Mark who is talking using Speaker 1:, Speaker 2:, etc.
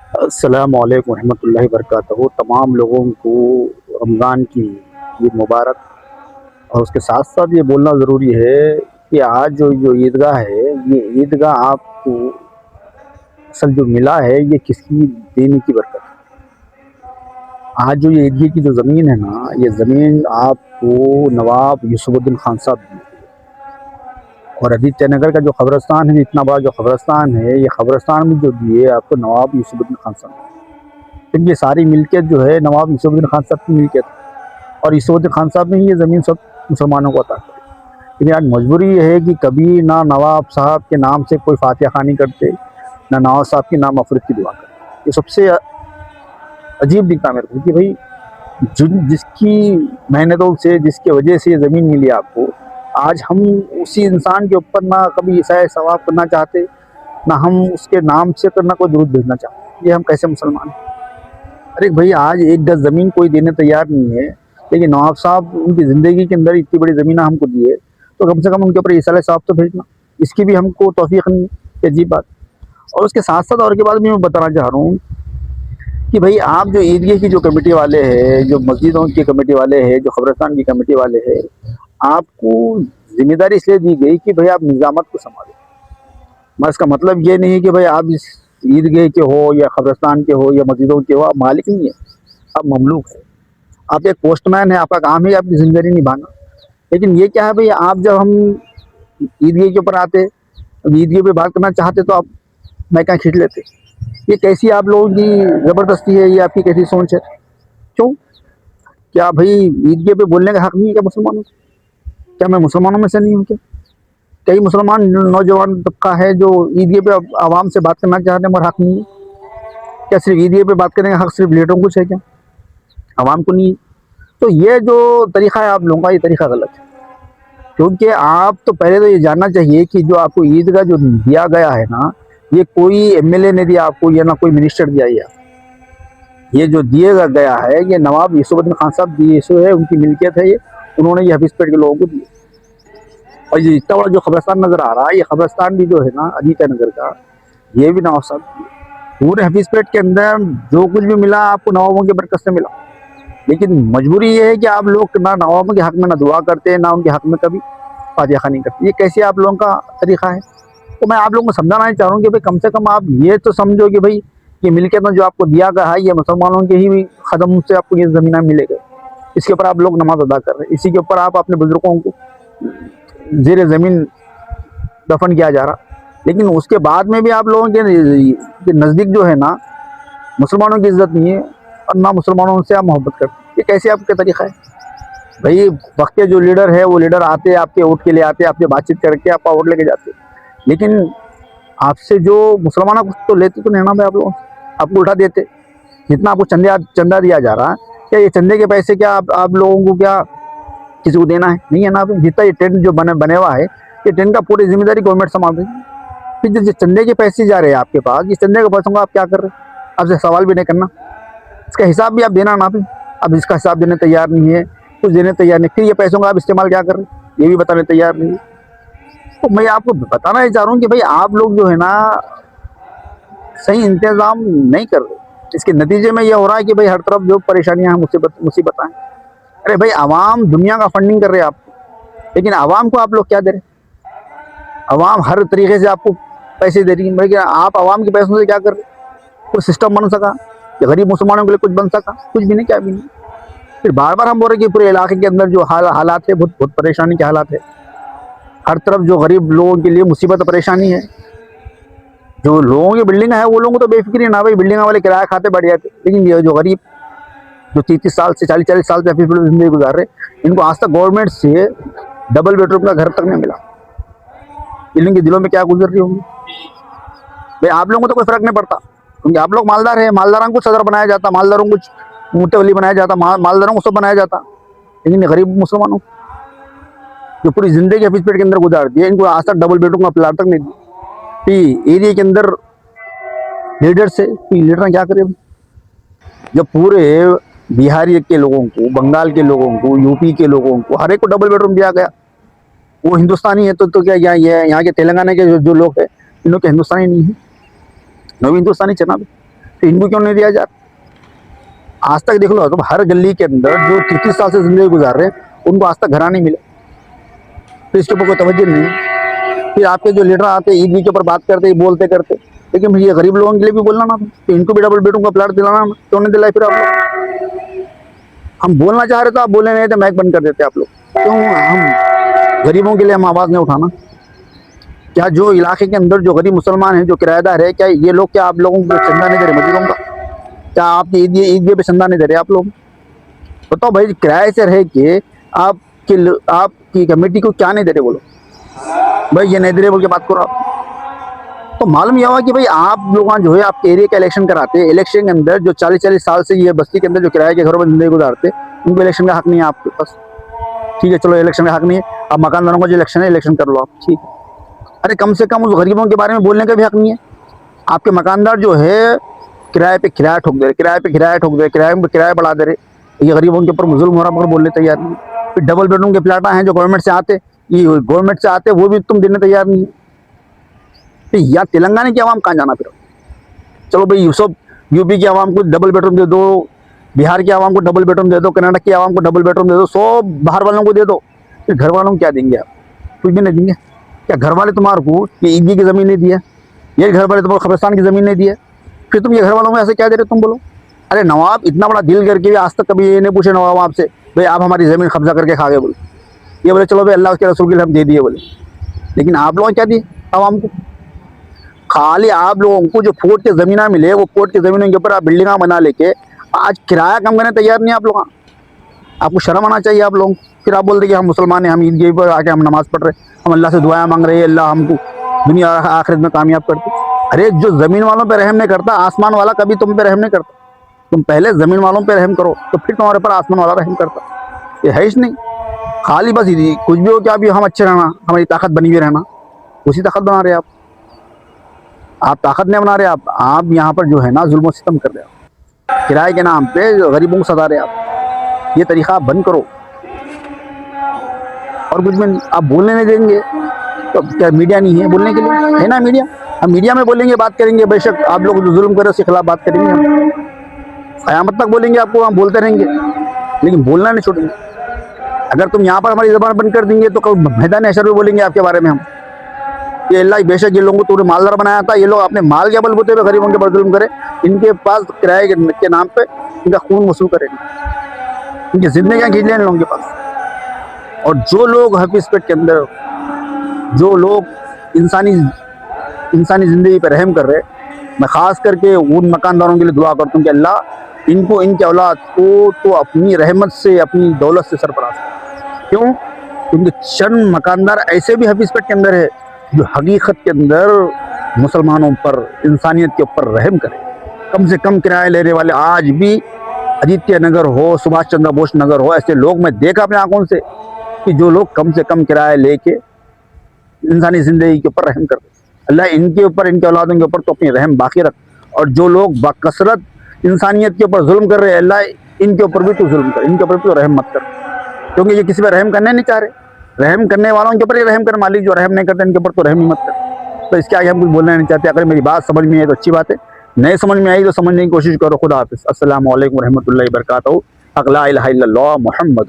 Speaker 1: अस्सलामु अलैकुम रहमतुल्लाहि वबरकातुहू। तमाम लोगों को रमज़ान की ईद मुबारक। और उसके साथ साथ ये बोलना ज़रूरी है कि आज जो ईदगाह है, ये ईदगाह आपको असल जो मिला है, ये किसकी देने की बरकत है। आज जो ये ईदगाह की जो ज़मीन है ना, ये ज़मीन आपको नवाब यूसुफुद्दीन खान साहब दी। और आदित्य नगर का जो कब्रिस्तान है, इतना बड़ा जो कब्रिस्तान है, ये कब्रिस्तान भी जो दिए आपको नवाब यूसुफुद्दीन खान साहब। तो ये सारी मिल्कियत जो है नवाब यूसुफुद्दीन खान साहब की मिल्कियत है। और यूसुफुद्दीन खान साहब ने ही ये ज़मीन सब मुसलमानों को अता करी। लेकिन आज मजबूरी ये है कि कभी ना नवाब साहब के नाम से कोई फातिहा खानी करते, ना नवाब साहब की नाम मफरत की दुआ करते। ये सबसे अजीब दिखता मेरे को कि भाई जिसकी मेहनतों से, जिसकी वजह से ये ज़मीन मिली आपको, आज हम उसी इंसान के ऊपर ना कभी ईसाई सवाब करना चाहते, ना हम उसके नाम से करना कोई दुरूद भेजना चाहते। ये हम कैसे मुसलमान हैं? अरे भाई, आज एक गज ज़मीन कोई देने तैयार नहीं है, लेकिन नवाब साहब उनकी ज़िंदगी के अंदर इतनी बड़ी ज़मीन हमको दी है, तो कम से कम उनके ऊपर ईसा साहब तो भेजना। इसकी भी हमको तौफीक नहीं है। ये अजीब बात। और उसके साथ साथ और के बाद भी मैं बताना चाह रहा हूँ कि भाई आप जो ईदगाह की जो कमेटी वाले हैं, जो मस्जिदों की कमेटी वाले हैं, जो कब्रिस्तान की कमेटी वाले हैं, आपको जिम्मेदारी इसलिए दी गई कि भाई आप निज़ामत को संभालें। मगर इसका मतलब ये नहीं है कि भाई आप इस ईदगाह के हो या कब्रिस्तान के हो या मस्जिदों के हो, आप मालिक नहीं है, आप ममलूक है। आप एक पोस्टमैन है, आपका काम है आपकी जिम्मेदारी निभाना। लेकिन ये क्या है भाई, आप जब हम ईदगाह के ऊपर आते, ईदगाह पे बात करना चाहते, तो आप मैका खींच लेते। ये कैसी आप लोगों की ज़बरदस्ती है, ये आपकी कैसी सोच है? क्यों? क्या भाई ईदगाह पे बोलने का हक नहीं है क्या मुसलमानों को? क्या मैं मुसलमानों में से नहीं हूँ क्या? कई मुसलमान नौजवान तबका है जो ईदगाह पे आवाम से बात करना चाहते हैं, मगर हक नहीं है। क्या सिर्फ ईदगाह पे बात करने का हक सिर्फ लीडरों को है क्या, आवाम को नहीं है? तो ये जो तरीका है आप लोगों का, ये तरीका गलत है। क्योंकि आप तो पहले तो ये जानना चाहिए कि जो आपको ईदगाह जो दिया गया है ना, ये कोई एमएलए ने दिया आपको, या ना कोई मिनिस्टर दिया। ये जो दिया गया है, ये नवाब यूसुफुद्दीन खान साहब दिए है, उनकी मिल्कियत है ये। उन्होंने ये हफीज पेट के लोगों को दिए। और ये इतना बड़ा जो कब्रिस्तान नजर आ रहा है, ये कब्रिस्तान भी जो है ना अदीत्य नगर का, ये भी नवाब साहब दिए। पूरे हफीज पेट के अंदर जो कुछ भी मिला आपको नवाबों के बरकत से मिला। लेकिन मजबूरी ये है कि आप लोग ना नवाबों के हक में ना दुआ करते, ना उनके हक में कभी फातिहा खानी करते। ये कैसे आप लोगों का तरीका है? तो मैं आप लोगों को समझाना चाह रहा हूँ कि भाई कम से कम आप ये तो समझो कि भाई ये मिल्कियत में जो आपको दिया गया है, ये मुसलमानों के ही कदम से आपको ये ज़मीन मिलेगा। इसके ऊपर आप लोग नमाज अदा कर रहे हैं, इसी के ऊपर आप अपने बुजुर्गों को ज़ेर ज़मीन दफन किया जा रहा। लेकिन उसके बाद में भी आप लोगों के नज़दीक जो है ना, मुसलमानों की इज्जत नहीं है, और ना मुसलमानों से आप मोहब्बत करते। ये कैसे आपका तरीका है भाई? वक्त के जो लीडर है, वो लीडर आते, आपके वोट के लिए आते, आपसे बातचीत करके आपका वोट लेके जाते। लेकिन आपसे जो मुसलमानों को तो लेते तो नहीं ना भाई, आप लोग आपको उल्टा देते। जितना आपको चंदा दिया जा रहा है, क्या ये चंदे के पैसे क्या आप लोगों को क्या किसी को देना है? नहीं है ना। जितना ये टेंट जो बने हुआ है, ये टेंट का पूरी जिम्मेदारी गवर्नमेंट संभाल रही है। फिर जो चंदे के पैसे जा रहे हैं आपके पास, ये चंदे के पैसों का आप क्या कर रहे हैं? आपसे सवाल भी नहीं करना, इसका हिसाब भी आप देना ना। फिर अब इसका हिसाब देने तैयार नहीं है, कुछ देने तैयार नहीं, फिर ये पैसों का आप इस्तेमाल क्या कर रहे हैं, ये भी बताने तैयार नहीं है। तो मैं आपको बताना ही चाह रहा हूँ कि भाई आप लोग जो है ना सही इंतजाम नहीं कर रहे। इसके नतीजे में ये हो रहा है कि भाई हर तरफ जो परेशानियां हैं, मुसीबत हैं। अरे भाई, आवाम दुनिया का फंडिंग कर रहे हैं आपको, लेकिन आवाम को आप लोग क्या दे रहे? आवाम हर तरीके से आपको पैसे दे रही है, भाई आप आवाम के पैसों से क्या कर रहे? कोई सिस्टम बन सका या गरीब मुसलमानों के लिए कुछ बन सका? कुछ भी नहीं, क्या भी नहीं। फिर बार बार हम बोल रहे कि पूरे इलाके के अंदर जो हालात है, बहुत बहुत परेशानी के हालात है। हर तरफ जो गरीब लोगों के लिए मुसीबत परेशानी है। जो लोगों की बिल्डिंग है, वो लोगों को तो बेफिक्री ना भाई, बिल्डिंग वाले किराया खाते बढ़ जाते। लेकिन ये जो गरीब जो 30-30 साल से 40-40 साल से जिंदगी गुजार रहे, इनको आज तक गवर्नमेंट से डबल बेडरूम का घर तक नहीं मिला। इनके दिलों में क्या गुजर रही होंगी भाई? आप लोगों को तो कोई फर्क नहीं पड़ता, क्योंकि आप लोग मालदार है। मालदारों को सदर बनाया जाता, मालदारों को मुतवली बनाया जाता, मालदारों को सब बनाया जाता। लेकिन गरीब मुसलमानों जो पूरी जिंदगी हफीज पेट के अंदर गुजार दी है, इनको आज तक डबल बेडरूम का प्लाट तक नहीं दी। एरिया के अंदर लीडर से लीडर ने क्या करे? जब पूरे बिहारी के लोगों को, बंगाल के लोगों को, यूपी के लोगों को, हर एक को डबल बेडरूम दिया गया। वो हिंदुस्तानी है तो क्या यहाँ के तेलंगाना के जो लोग हैं, इन लोग के हिंदुस्तानी नहीं है, नवी हिंदुस्तानी चना भी। तो इनको क्यों नहीं दिया जा रहा? आज तक देख लो, तो हर गली के अंदर जो 30 साल से जिंदगी गुजार रहे हैं उनको आज तक घरा नहीं मिले, तो इसके ऊपर कोई तवज्जो नहीं है। फिर आपके जो लीडर आते हैं ईद के ऊपर बात करते बोलते करते, लेकिन ये गरीब लोगों के लिए भी बोलना ना, तो इनको भी डबल बेडरूम का प्लाट दिलाना, क्यों नहीं दिलाए फिर आप लोग? हम बोलना चाह रहे तो आप बोले नहीं थे, माइक बंद कर देते आप लोग। क्यों हम गरीबों के लिए हम आवाज़ नहीं उठाना? क्या जो इलाके के अंदर जो गरीब मुसलमान हैं, जो किराएदार है, क्या ये लोग, क्या आप लोगों को चंदा नहीं दे रहे मजदूरों का? क्या आपकी ईद पे चंदा नहीं दे रहे आप लोग? बताओ भाई, किराए से रह के आपकी कमेटी को क्या नहीं दे रहे बोलो भाई, ये नहीं दे रहे बोल के बात करो आप। तो मालूम यह हुआ कि भाई आप लोग जो है आपके एरिया का इलेक्शन कराते हैं, इलेक्शन के अंदर जो 40-40 साल से ये बस्ती के अंदर जो किराए के घरों में जिंदगी गुजारते, उनको इलेक्शन का हक नहीं है आपके पास। ठीक है, चलो इलेक्शन का हक नहीं है, अब मकानदारों का जो इलेक्शन है, इलेक्शन कर लो आप, ठीक है। अरे कम से कम उस गरीबों के बारे में बोलने का भी हक नहीं है। आपके मकानदार जो है किराए पे किराया ठोक दे रहे, किराए पे किराया ठोक दे रहे, किराए पे किराया बढ़ा दे रहे, ये गरीबों के ऊपर जुल्म हो रहा, मगर बोलने तैयार नहीं। फिर डबल बेडरूम के फ्लैट हैं जो गवर्नमेंट से आते, ये गवर्नमेंट से आते, वो भी तुम देने तैयार नहीं है। तो या तेलंगाना की आवाम कहाँ जाना फिर? चलो भाई, सब यूपी की आवाम को डबल बेडरूम दे दो, बिहार की आवाम को डबल बेडरूम दे दो, कर्नाटक की आवाम को डबल बेडरूम दे दो, सब बाहर वालों को दे दो, फिर घर वालों को क्या देंगे आप? कुछ भी नहीं देंगे। क्या घर वाले तुम्हारे को ये ईदी की ज़मीन नहीं दी है, ये घर वाले तुम्हारे कब्रिस्तान की ज़मीन नहीं दी है, फिर तुम ये घर वालों में ऐसे क्या दे रहे तुम बोलो? अरे नवाब इतना बड़ा दिल करके भी आज तक कभी ये नहीं पूछे नवाब आपसे भाई आप हमारी ज़मीन कब्जा करके खा गए बोले, ये बोले चलो भाई अल्लाह के रसूल के लिए हम दे दिए बोले। लेकिन आप लोगों ने क्या दिए आवाम को? खाली आप लोगों को जो कोर्ट की ज़मीन मिले, वो कोर्ट की ज़मीनों के ऊपर आप बिल्डिंगा बना लेके आज किराया कम करने तैयार नहीं आप लोग। आपको शर्म आना चाहिए आप लोग। फिर आप बोलते कि हम मुसलमान हैं, हम ईदगाह पर आके हम नमाज़ पढ़ रहे, हम अल्लाह से दुआएं मांग रहे हैं, अल्लाह हमको दुनिया और आखिरत में कामयाब करते। अरे जो ज़मीन वालों पे रहम नहीं करता, आसमान वाला कभी तुम पे रहम नहीं करता। तुम पहले ज़मीन वालों पे रहम करो, तो फिर तुम्हारे पर आसमान वाला रहम करता। ये है ही नहीं, खाली बस कुछ भी हो क्या अभी हम अच्छे रहना, हमारी ताकत बनी हुई रहना, उसी ताकत बना रहे आप ताकत नहीं बना रहे। आप यहाँ पर जो है ना जुल्म सितम कर रहे हो, किराए के नाम पे गरीबों को सता रहे आप। ये तरीका आप बंद करो, और कुछ में आप बोलने नहीं देंगे तो क्या मीडिया नहीं है बोलने के लिए? है ना मीडिया, हम मीडिया में बोलेंगे, बात करेंगे, बेशक आप लोग जो जुल्म करे उसके खिलाफ बात करेंगे, हम क़यामत तक बोलेंगे आपको, हम बोलते रहेंगे, लेकिन बोलना नहीं छोड़ेंगे। अगर तुम यहाँ पर हमारी ज़बान बंद कर देंगे तो कल मैदान हशर में बोलेंगे आपके बारे में हम, ये अल्लाह बेशक ये लोगों को तूने मालदार बनाया था, ये लोग अपने माल के बलबूते पे गरीबों के ऊपर जुल्म करे, इनके पास किराए के नाम पे इनका खून वसूल करेंगे, इनकी जिंदगियाँ खींच लें इन लोगों के पास। और जो लोग हफीज़ पेट के अंदर, जो लोग इंसानी ज़िंदगी पर रहम कर रहे, मैं ख़ास करके उन मकानदारों के लिए दुआ करता हूँ कि अल्लाह इनको, इनके औलाद को तो अपनी रहमत से, अपनी दौलत से सरफराज करे। क्यों? क्योंकि चंद मकानदार ऐसे भी हफीज़ पेट के अंदर है जो हकीकत के अंदर मुसलमानों पर, इंसानियत के ऊपर रहम करे। कम से कम किराए लेने वाले आज भी आदित्य नगर हो, सुभाष चंद्र बोस नगर हो, ऐसे लोग मैं देखा अपने आंखों से कि जो लोग कम से कम किराया लेके इंसानी ज़िंदगी के ऊपर रहम करते। अल्लाह इनके ऊपर, इनके औलादों के ऊपर तो अपनी रहम बाकी रख, और जो लोग बकसरत इंसानियत के ऊपर जुल्म कर रहे हैं, अल्लाह इनके ऊपर भी तो जुल्म कर, इनके ऊपर भी तो रहम मत कर, क्योंकि ये किसी पर रहम करने नहीं चाह रहे। रहम करने वालों के ऊपर ही रहम कर मालिक, जो रहम नहीं करते इनके ऊपर तो रहम ही मत कर। तो इसके आगे हम कुछ बोलना नहीं चाहते। अगर मेरी बात समझ में आई तो अच्छी बात है, नहीं समझ में आई तो समझने की कोशिश करो। खुदा हाफिज़। अस्सलामु अलैकुम रहमतुल्लाहि व बरकातहू। अक़ला इलाहा इल्लल्लाह मुहम्मद।